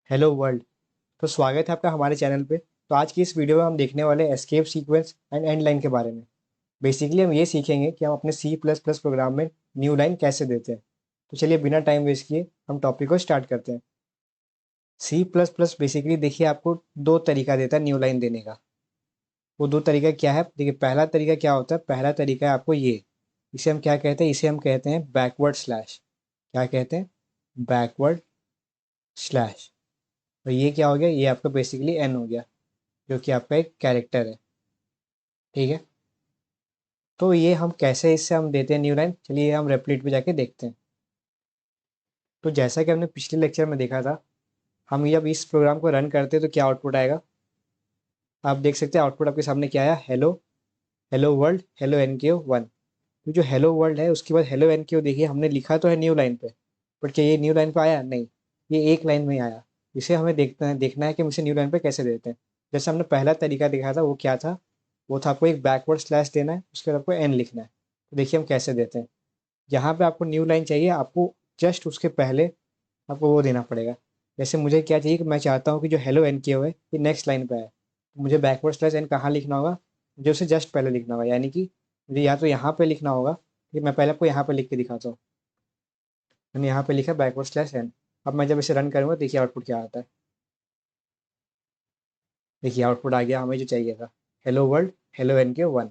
Hello world. तो स्वागत है आपका हमारे चैनल पे। तो आज की इस वीडियो में हम देखने वाले escape sequence and and line के बारे में। बेसिकली हम ये सीखेंगे कि हम अपने सी प्लस प्लस प्रोग्राम में न्यू लाइन कैसे देते हैं। तो चलिए बिना टाइम वेस्ट किए हम टॉपिक को स्टार्ट करते हैं। सी प्लस प्लस बेसिकली देखिए आपको दो तरीका देता है न्यू लाइन देने का। वो दो तरीका क्या है देखिए, पहला तरीका क्या होता है, पहला तरीका है आपको ये, इसे हम क्या कहते हैं, इसे हम कहते हैं बैकवर्ड स्लैश। क्या कहते हैं? Backward slash. और ये क्या हो गया, ये आपका बेसिकली एन हो गया, जो कि आपका एक कैरेक्टर है। ठीक है। तो ये हम कैसे इससे हम देते हैं न्यू लाइन, चलिए हम रेपलीट पे जाके देखते हैं। तो जैसा कि हमने पिछले लेक्चर में देखा था, हम जब इस प्रोग्राम को रन करते हैं तो क्या आउटपुट आएगा, आप देख सकते हैं आउटपुट आपके सामने क्या आया, hello, hello world, hello N K O one. तो जो हेलो वर्ल्ड है उसके बाद हेलो एन के ओ, देखिए हमने लिखा तो है न्यू लाइन पे, बट क्या ये न्यू लाइन पे आया? नहीं, ये एक लाइन में ही आया। इसे हमें देखना है कि हम इसे न्यू लाइन पे कैसे देते हैं। जैसे हमने पहला तरीका देखा था वो क्या था, वो था आपको एक बैकवर्ड स्लैश देना है, उसके बाद आपको एन लिखना है। तो देखिए हम कैसे देते हैं। यहाँ पे आपको न्यू लाइन चाहिए, आपको जस्ट उसके पहले आपको वो देना पड़ेगा। जैसे मुझे क्या चाहिए कि मैं चाहता हूँ कि जो हेलो एन किया हुआ है ये नेक्स्ट लाइन पे है, तो मुझे बैकवर्ड स्लैश एन कहाँ लिखना होगा, मुझे उसे जस्ट पहले लिखना होगा। यानी कि मुझे या तो यहाँ पे लिखना होगा, कि मैं पहले आपको यहाँ पे लिख के दिखाता हूँ। मैंने यहाँ पे लिखा बैकवर्ड स्लैश एन। अब मैं जब इसे रन करूँगा देखिए आउटपुट क्या आता है। देखिए आउटपुट आ गया हमें जो चाहिए था, हेलो वर्ल्ड, हेलो एन के वन।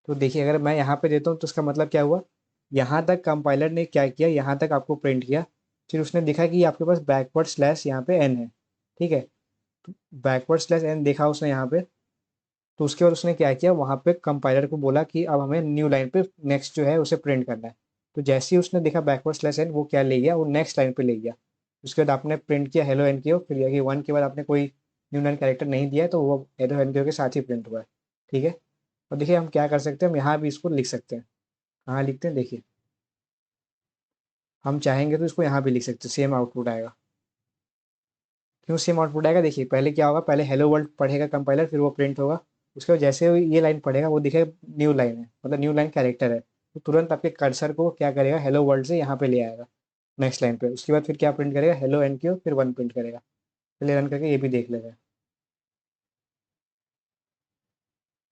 तो देखिए अगर मैं यहाँ पे देता हूँ तो उसका मतलब क्या हुआ, यहाँ तक कंपाइलर ने क्या किया, यहाँ तक आपको प्रिंट किया, फिर उसने देखा कि आपके पास बैकवर्ड स्लैश यहाँ पे एन है। ठीक है। बैकवर्ड स्लैश एन देखा उसने यहाँ पे, तो उसके बाद उसने क्या किया, वहाँ पे कंपाइलर को बोला कि अब हमें न्यू लाइन पे नेक्स्ट जो है उसे प्रिंट करना है। तो जैसे ही उसने देखा बैकवर्ड स्लैश एन, वो क्या ले गया, वो नेक्स्ट लाइन पे ले गया। उसके बाद आपने प्रिंट किया हेलो एन के, फिर ये वन के बाद आपने कोई न्यू लाइन कैरेक्टर नहीं दिया है, तो वो हेलो एन के साथ ही प्रिंट हुआ है। ठीक है। और देखिए हम क्या कर सकते हैं, हम यहाँ भी इसको लिख सकते हैं। कहाँ लिखते हैं देखिए, हम चाहेंगे तो इसको यहाँ भी लिख सकते हैं, सेम आउटपुट आएगा। क्यों सेम आउटपुट आएगा, देखिए पहले क्या होगा, पहले हेलो वर्ल्ड पढ़ेगा कंपाइलर, फिर वो प्रिंट होगा। उसके बाद जैसे ये लाइन पढ़ेगा वो दिखेगा न्यू लाइन है, मतलब न्यू लाइन कैरेक्टर है, तो तुरंत आपके कर्सर को क्या करेगा, हेलो वर्ल्ड से यहाँ पे ले आएगा नेक्स्ट लाइन पे। उसके बाद फिर क्या प्रिंट करेगा, हेलो एन क्यू, फिर वन प्रिंट करेगा। पहले रन करके ये भी देख लेगा।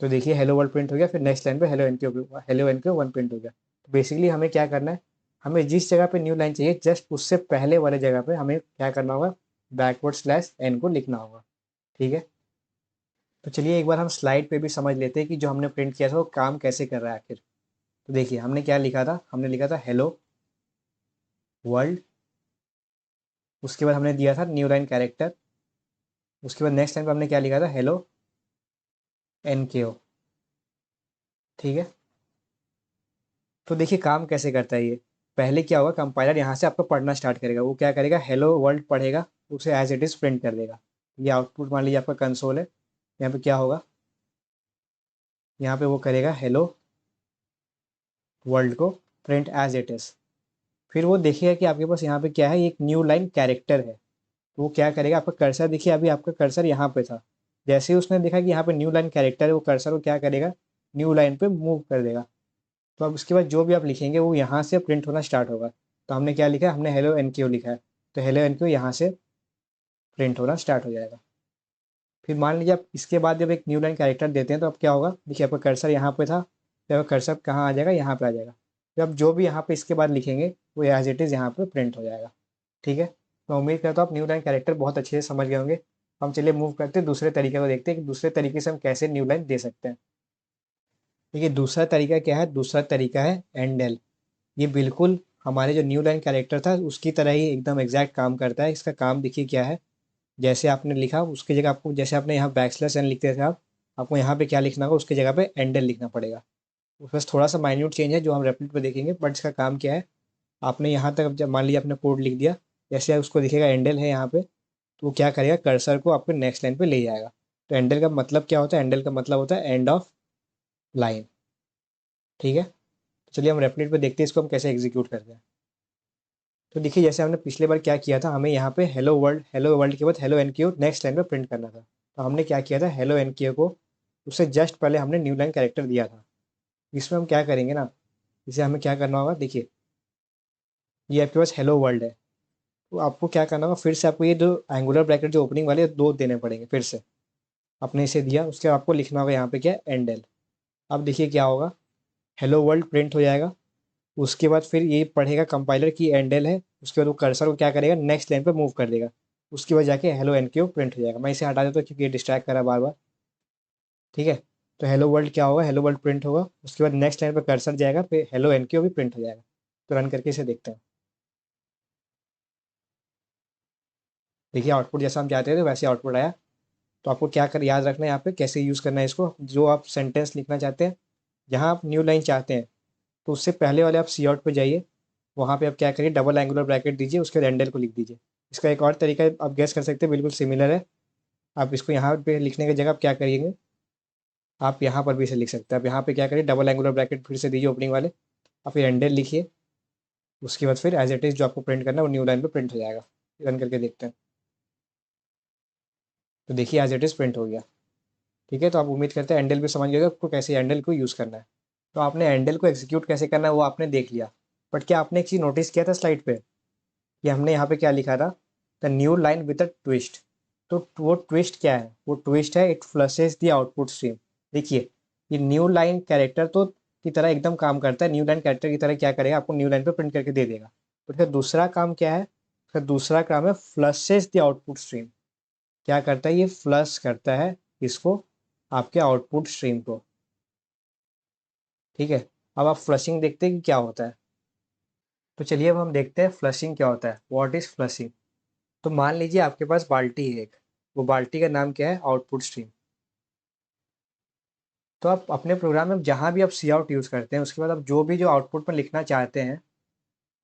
तो देखिए हेलो वर्ल्ड प्रिंट हो गया, फिर नेक्स्ट लाइन पे hello N Q, hello N Q one print हो गया। तो बेसिकली हमें क्या करना है, हमें जिस जगह पे न्यू लाइन चाहिए जस्ट उससे पहले वाले जगह पे हमें क्या करना होगा, बैकवर्ड स्लैश एन को लिखना होगा। ठीक है। तो चलिए एक बार हम स्लाइड पे भी समझ लेते हैं कि जो हमने प्रिंट किया था वो काम कैसे कर रहा है आखिर। तो देखिए हमने क्या लिखा था, हमने लिखा था हेलो वर्ल्ड, उसके बाद हमने दिया था न्यू लाइन कैरेक्टर, उसके बाद नेक्स्ट लाइन पे हमने क्या लिखा था, हेलो एन के ओ। ठीक है। तो देखिए काम कैसे करता है ये। पहले क्या होगा, कंपाइलर यहाँ से आपको पढ़ना स्टार्ट करेगा, वो क्या करेगा, हेलो वर्ल्ड पढ़ेगा, उसे एज इट इज़ प्रिंट कर देगा। ये आउटपुट मान लीजिए आपका कंसोल है, यहाँ पे क्या होगा, यहाँ पे वो करेगा हेलो वर्ल्ड को प्रिंट एज इट इज़। फिर वो देखिएगा कि आपके पास यहाँ पे क्या है, एक न्यू लाइन कैरेक्टर है। तो वो क्या करेगा, आपका कर्सर देखिए, अभी आपका कर्सर यहाँ पे था, जैसे ही उसने देखा कि यहाँ पे न्यू लाइन कैरेक्टर है, वो कर्सर को क्या करेगा, न्यू लाइन पे मूव कर देगा। तो अब उसके बाद जो भी आप लिखेंगे वो यहाँ से प्रिंट होना स्टार्ट होगा। तो हमने क्या लिखा है, हमने हेलो एन क्यू लिखा है, तो हेलो एन क्यू यहाँ से प्रिंट होना स्टार्ट हो जाएगा। फिर मान लीजिए आप इसके बाद जब एक न्यू लाइन कैरेक्टर देते हैं तो अब क्या होगा, देखिए आपका कर्सर यहाँ पे था, तो आपका कर्सर कहाँ आ जाएगा, यहाँ पे आ जाएगा। तो अब जो भी यहाँ पे इसके बाद लिखेंगे वो एज इट इज़ यहाँ पे प्रिंट हो जाएगा। ठीक है। मैं उम्मीद करता हूँ आप न्यू लाइन कैरेक्टर बहुत अच्छे से समझ गए होंगे। हम चलिए मूव करते हैं दूसरे तरीके को, देखते हैं कि दूसरे तरीके से हम कैसे न्यू लाइन दे सकते हैं। देखिए दूसरा तरीका क्या है, दूसरा तरीका है एंडल। ये बिल्कुल हमारे जो न्यू लाइन कैरेक्टर था उसकी तरह ही एकदम एग्जैक्ट काम करता है। इसका काम देखिए क्या है, जैसे आपने लिखा उसकी जगह आपको, जैसे आपने यहाँ बैक स्लैश एन लिखते थे आप, आपको यहाँ पे क्या लिखना होगा, उसकी जगह पे एंडल लिखना पड़ेगा। बस थोड़ा सा माइन्यूट चेंज है जो हम रेपलिट पे देखेंगे, बट इसका काम क्या है, आपने यहाँ तक जब मान लिया आपने कोड लिख दिया, जैसे उसको दिखेगा एंडल है यहाँ पे, तो वो क्या करेगा, कर्सर को आपके नेक्स्ट लाइन पे ले जाएगा। तो एंडल का मतलब क्या होता है, एंडल का मतलब होता है एंड ऑफ लाइन। ठीक है। तो चलिए हम रेपलिट पे देखते हैं इसको हम कैसे एग्जीक्यूट करते हैं। तो देखिए जैसे हमने पिछले बार क्या किया था, हमें यहाँ पे हेलो वर्ल्ड के बाद hello N Q next line पे प्रिंट करना था। तो हमने क्या किया था, हेलो एन क्यू को उससे जस्ट पहले हमने न्यू लाइन कैरेक्टर दिया था। इसमें हम क्या करेंगे ना, इसे हमें क्या करना होगा, देखिए ये आपके पास हेलो वर्ल्ड है, तो आपको क्या करना होगा, फिर से आपको ये जो एंगुलर ब्रैकेट जो ओपनिंग वाले 2 देने पड़ेंगे फिर से। आपने इसे दिया, उसके बाद आपको लिखना होगा यहाँ पे क्या है, एंडल। अब देखिए क्या होगा, हेलो वर्ल्ड प्रिंट हो जाएगा। उसके बाद फिर ये पढ़ेगा कंपाइलर की एंडल है, उसके बाद वो कर्सर को क्या करेगा, नेक्स्ट लाइन पे मूव कर देगा। उसके बाद जाके हेलो एनक्यू प्रिंट हो जाएगा। मैं इसे हटा देता हूँ क्योंकि ये डिस्ट्रैक्ट करा बार बार। ठीक है, तो हेलो वर्ल्ड क्या होगा, हेलो वर्ल्ड प्रिंट होगा। उसके बाद नेक्स्ट लाइन पे कर्सर जाएगा, फिर हेलो एनक्यू भी प्रिंट हो जाएगा। तो रन करके इसे देखते हैं। देखिए आउटपुट जैसा हम चाहते थे वैसे आउटपुट आया। तो आपको क्या कर याद रखना है यहाँ पे कैसे यूज़ करना है इसको। जो आप सेंटेंस लिखना चाहते हैं, जहाँ आप न्यू लाइन चाहते हैं, तो उससे पहले वाले आप सी आउट पे जाइए। वहाँ पे आप क्या करिए, डबल एंगुलर ब्रैकेट दीजिए, उसके बाद एंडल को लिख दीजिए। इसका एक और तरीका आप गैस कर सकते हैं, बिल्कुल सिमिलर है। आप इसको यहाँ पे लिखने की जगह आप क्या करिएंगे, आप यहाँ पर भी इसे लिख सकते हैं। आप यहाँ पे क्या करिए, डबल एंगुलर ब्रैकेट फिर से दीजिए ओपनिंग वाले, और फिर एंडल लिखिए। उसके बाद फिर एज इट इज़ जो आपको प्रिंट करना है वो न्यू लाइन पे प्रिंट हो जाएगा। रन करके देखते हैं। तो देखिए एज इट इज़ प्रिंट हो गया। ठीक है, तो आप उम्मीद करते हैं एंडल भी समझ गए आपको कैसे एंडल को यूज़ करना है। तो आपने एंडल को एग्जीक्यूट कैसे करना है वो आपने देख लिया। बट क्या आपने एक चीज़ नोटिस किया था स्लाइड पे, कि हमने यहाँ पे क्या लिखा था, the new line with a twist. तो वो ट्विस्ट क्या है, वो ट्विस्ट है it flushes the output stream. देखिए, ये न्यू लाइन कैरेक्टर तो की तरह एकदम काम करता है। न्यू लाइन कैरेक्टर की तरह क्या करेगा, आपको न्यू लाइन पे प्रिंट करके दे देगा। तो इसका दूसरा काम क्या है, इसका दूसरा काम है फ्लशेज द आउटपुट स्ट्रीम। क्या करता है, ये फ्लश करता है इसको, आपके आउटपुट स्ट्रीम को। ठीक है, अब आप फ्लशिंग देखते हैं कि क्या होता है। तो चलिए अब हम देखते हैं फ्लशिंग क्या होता है, व्हाट इज़ फ्लशिंग। तो मान लीजिए आपके पास बाल्टी है एक, वो बाल्टी का नाम क्या है, आउटपुट स्ट्रीम। तो आप अपने प्रोग्राम में जहाँ भी आप सी आउट यूज़ करते हैं, उसके बाद आप जो भी जो आउटपुट में लिखना चाहते हैं,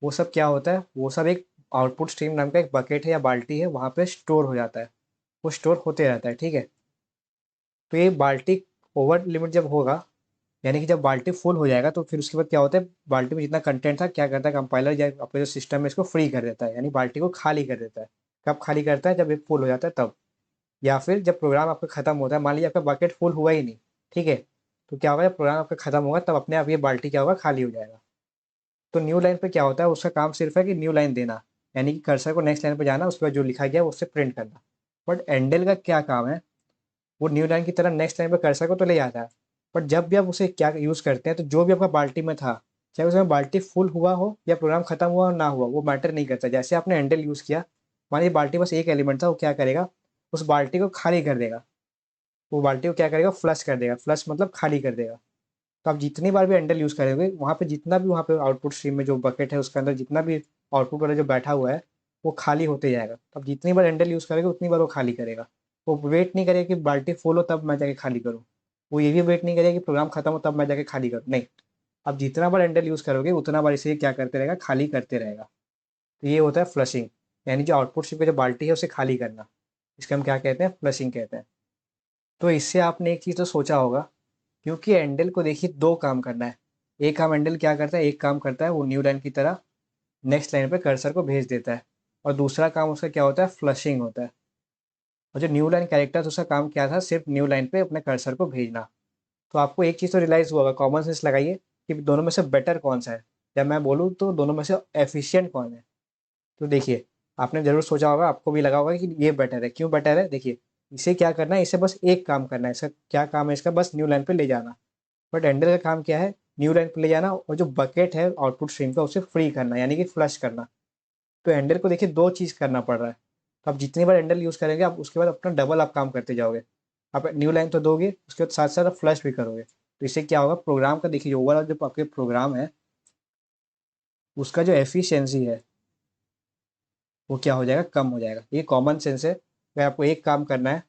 वो सब क्या होता है, वो सब एक आउटपुट स्ट्रीम नाम का एक बकेट है या बाल्टी है, वहाँ पे स्टोर हो जाता है। वो स्टोर होते रहता है। ठीक है, तो ये बाल्टी ओवर लिमिट जब होगा, यानी कि जब बाल्टी फुल हो जाएगा, तो फिर उसके बाद क्या होता है, बाल्टी में जितना कंटेंट था क्या करता है, कंपाइलर या अपने जो सिस्टम है इसको फ्री कर देता है, यानी बाल्टी को खाली कर देता है। कब खाली करता है, जब ये फुल हो जाता है तब। या फिर जब प्रोग्राम आपका खत्म होता है, मान लीजिए आपका बकेट फुल हुआ ही नहीं। ठीक है, तो क्या होगा, जब प्रोग्राम आपका खत्म होगा तब अपने आप ये बाल्टी क्या होगा, खाली हो जाएगा। तो न्यू लाइन पे क्या होता है, उसका काम सिर्फ है कि न्यू लाइन देना, यानी कि कर्सर को नेक्स्ट लाइन पे जाना, उसके बाद जो लिखा गया है उससे प्रिंट करना। बट एंडल का क्या काम है, वो न्यू लाइन की तरह नेक्स्ट लाइन पे कर्सर को तो ले जाता है। बट जब भी आप उसे क्या यूज़ करते हैं, तो जो भी आपका बाल्टी में था, चाहे उसमें बाल्टी फुल हुआ हो या प्रोग्राम खत्म हुआ हो ना हुआ, वो मैटर नहीं करता। जैसे आपने एंडल यूज़ किया, मान लीजिए बाल्टी बस एक एलिमेंट था, वो क्या करेगा, उस बाल्टी को खाली कर देगा। वो बाल्टी को क्या करेगा, फ्लश कर देगा। फ्लश मतलब खाली कर देगा। तो आप जितनी बार भी एंडल यूज़ करेंगे, वहाँ पे जितना भी वहाँ पे आउटपुट स्ट्रीम में जो बकेट है उसके अंदर जितना भी आउटपुट वाला जो बैठा हुआ है, वो खाली होते जाएगा। तो आप जितनी बार एंडल यूज़ करेंगे उतनी बार वो खाली करेगा। वो वेट नहीं करेगा कि बाल्टी फुल हो तब मैं जाके खाली करूँ। वो ये भी वेट नहीं करेगा कि प्रोग्राम खत्म हो तब मैं जाके खाली करूँ, नहीं। आप जितना बार एंडल यूज़ करोगे उतना बार इसे क्या करते रहेगा, खाली करते रहेगा। तो ये होता है फ्लशिंग, यानी जो आउटपुट स्ट्रीम का जो बाल्टी है उसे खाली करना। इसका हम क्या कहते हैं, फ्लशिंग कहते हैं। तो इससे आपने एक चीज़ तो सोचा होगा, क्योंकि एंडल को देखिए दो काम करना है। एक काम एंडल क्या करता है, एक काम करता है वो न्यू लाइन की तरह नेक्स्ट लाइन पे कर्सर को भेज देता है, और दूसरा काम उसका क्या होता है, फ्लशिंग होता है। और जो न्यू लाइन कैरेक्टर था उसका काम क्या था, सिर्फ न्यू लाइन पे अपने कर्सर को भेजना। तो आपको एक चीज़ तो रियलाइज़ हुआ होगा, कॉमन सेंस लगाइए कि दोनों में से बेटर कौन सा है। जब मैं बोलूँ तो दोनों में से एफिशिएंट कौन है। तो देखिए, आपने ज़रूर सोचा होगा, आपको भी लगा होगा कि ये बेटर है। क्यों बेटर है, देखिए, इसे क्या करना है, इसे बस एक काम करना है। इसका क्या काम है, इसका बस न्यू लाइन पे ले जाना। बट एंडल का काम क्या है, न्यू लाइन पे ले जाना और जो बकेट है आउटपुट स्ट्रीम का उसे फ्री करना, यानी कि फ्लश करना। तो एंडल को देखिए दो चीज़ करना पड़ रहा है। तो आप जितनी बार एंडल यूज़ करेंगे, आप उसके बाद अपना डबल आप काम करते जाओगे। आप न्यू लाइन तो दोगे, उसके बाद साथ साथ आप फ्लश भी करोगे। तो इससे क्या होगा, प्रोग्राम का देखिए ओवरऑल जो आपके प्रोग्राम है उसका जो एफिशिएंसी है वो क्या हो जाएगा, कम हो जाएगा। ये कॉमन सेंस है। अगर आपको एक काम करना है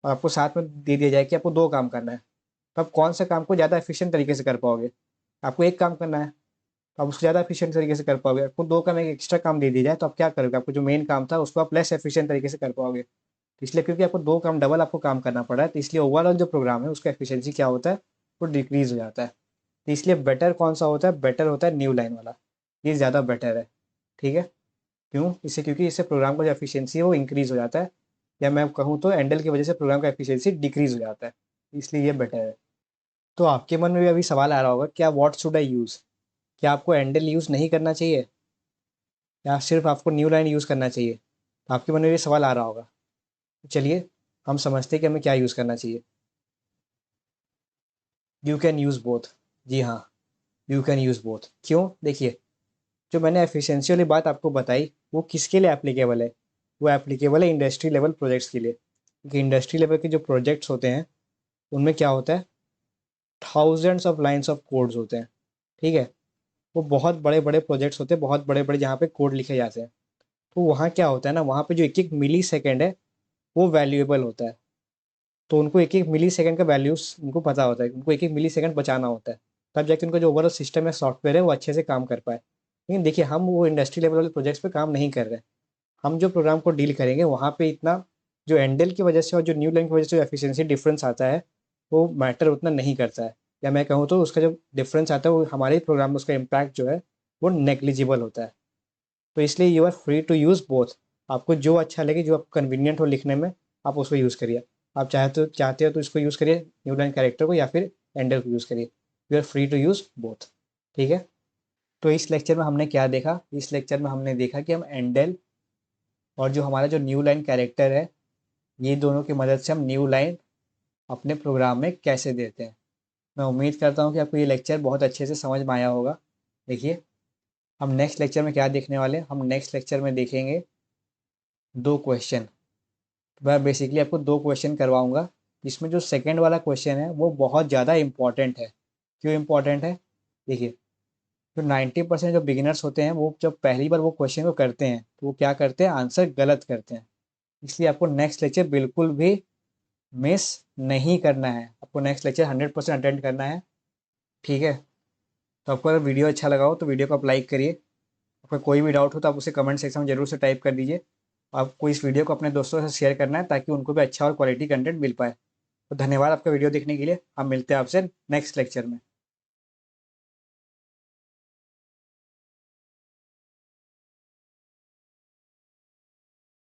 और आपको साथ में दे दिया जाए कि आपको दो काम करना है, तो आप कौन से काम को ज़्यादा एफिशिएंट तरीके से कर पाओगे। आपको एक काम करना है तो आप उसको ज़्यादा एफिशिएंट तरीके से कर पाओगे। आपको दो काम एक एक्स्ट्रा काम दे दिया जाए तो आप क्या करोगे, आपको जो मेन काम था उसको आप लेस एफिशिएंट तरीके से कर पाओगे। तो इसलिए क्योंकि आपको दो काम डबल आपको काम करना पड़ा है, तो इसलिए ओवरऑल जो प्रोग्राम है उसका एफिशिएंसी क्या होता है, वो डिक्रीज हो जाता है। तो इसलिए बेटर कौन सा होता है, बेटर होता है न्यू लाइन वाला। ये ज़्यादा बेटर है। ठीक है, क्यों, इससे क्योंकि इससे प्रोग्राम का जो एफिशिएंसी है वो इंक्रीज हो जाता है, या मैं कहूँ तो एंडल की वजह से प्रोग्राम का एफिशिएंसी डिक्रीज हो जाता है। इसलिए ये बेटर है। तो आपके मन में भी अभी सवाल आ रहा होगा, क्या व्हाट शुड आई यूज़, क्या आपको एंडल यूज़ नहीं करना चाहिए। या सिर्फ आपको न्यू लाइन यूज़ करना चाहिए? तो आपके मन में ये सवाल आ रहा होगा। चलिए हम समझते हैं कि हमें क्या यूज़ करना चाहिए। You can use both. जी हाँ, यू कैन यूज़ बोथ। क्यों? देखिए, जो मैंने एफिशिएंसी वाली बात आपको बताई वो किसके लिए एप्लीकेबल है? वो एप्लीकेबल है इंडस्ट्री लेवल प्रोजेक्ट्स के लिए, क्योंकि इंडस्ट्री लेवल के जो प्रोजेक्ट्स होते हैं उनमें क्या होता है, thousands of lines of codes होते हैं। ठीक है, वो बहुत बड़े बड़े प्रोजेक्ट्स होते हैं, बहुत बड़े बड़े, जहाँ पे कोड लिखे जाते हैं। तो वहाँ क्या होता है ना, वहाँ पे जो एक एक मिली सेकेंड है वो वैल्यूएबल होता है। तो उनको एक एक मिली सेकेंड का वैल्यूज उनको पता होता है, उनको एक एक मिली सेकेंड बचाना होता है, तब जाके उनका जो ओवरऑल सिस्टम है, सॉफ्टवेयर है, वो अच्छे से काम कर पाए। लेकिन देखिए, हम वो इंडस्ट्री लेवल वाले प्रोजेक्ट्स पे काम नहीं कर रहे। हम जो प्रोग्राम को डील करेंगे वहाँ पे इतना जो एंडल की वजह से और जो न्यू लाइन की वजह से जो एफिशिएंसी डिफरेंस आता है वो मैटर उतना नहीं करता है। या मैं कहूँ तो उसका जो डिफरेंस आता है वो हमारे प्रोग्राम में उसका इम्पैक्ट जो है वो नेग्लिजिबल होता है। तो इसलिए you are free to use both. आपको जो अच्छा लगे, जो आपको कन्वीनियंट हो लिखने में, आप उसको यूज़ करिए। आप चाहते हो तो इसको यूज़ करिए, न्यू लाइन कैरेक्टर को, या फिर एंडल को यूज़ करिए। You are free to use both. ठीक है। तो इस लेक्चर में हमने क्या देखा? इस लेक्चर में हमने देखा कि हम एंडल और जो हमारा जो न्यू लाइन कैरेक्टर है, ये दोनों की मदद से हम न्यू लाइन अपने प्रोग्राम में कैसे देते हैं। मैं उम्मीद करता हूँ कि आपको ये लेक्चर बहुत अच्छे से समझ में आया होगा। देखिए, हम नेक्स्ट लेक्चर में क्या देखने वाले हैं? हम नेक्स्ट लेक्चर में देखेंगे 2 क्वेश्चन। मैं बेसिकली आपको 2 क्वेश्चन करवाऊँगा, जिसमें जो सेकंड वाला क्वेश्चन है वो बहुत ज़्यादा इम्पॉर्टेंट है। क्यों इम्पॉर्टेंट है? देखिए, जो 90% जो बिगिनर्स होते हैं वो जब पहली बार वो क्वेश्चन को करते हैं तो वो क्या करते हैं, आंसर गलत करते हैं। इसलिए आपको नेक्स्ट लेक्चर बिल्कुल भी मिस नहीं करना है। आपको नेक्स्ट लेक्चर 100% अटेंड करना है। ठीक है। तो आपको अगर वीडियो अच्छा लगा हो तो वीडियो को आप लाइक करिए। आपका कोई भी डाउट हो तो आप उसे कमेंट सेक्शन में ज़रूर से टाइप कर दीजिए। आपको इस वीडियो को अपने दोस्तों से शेयर करना है ताकि उनको भी अच्छा और क्वालिटी कंटेंट मिल पाए। तो धन्यवाद आपका वीडियो देखने के लिए। हम मिलते हैं आपसे नेक्स्ट लेक्चर में।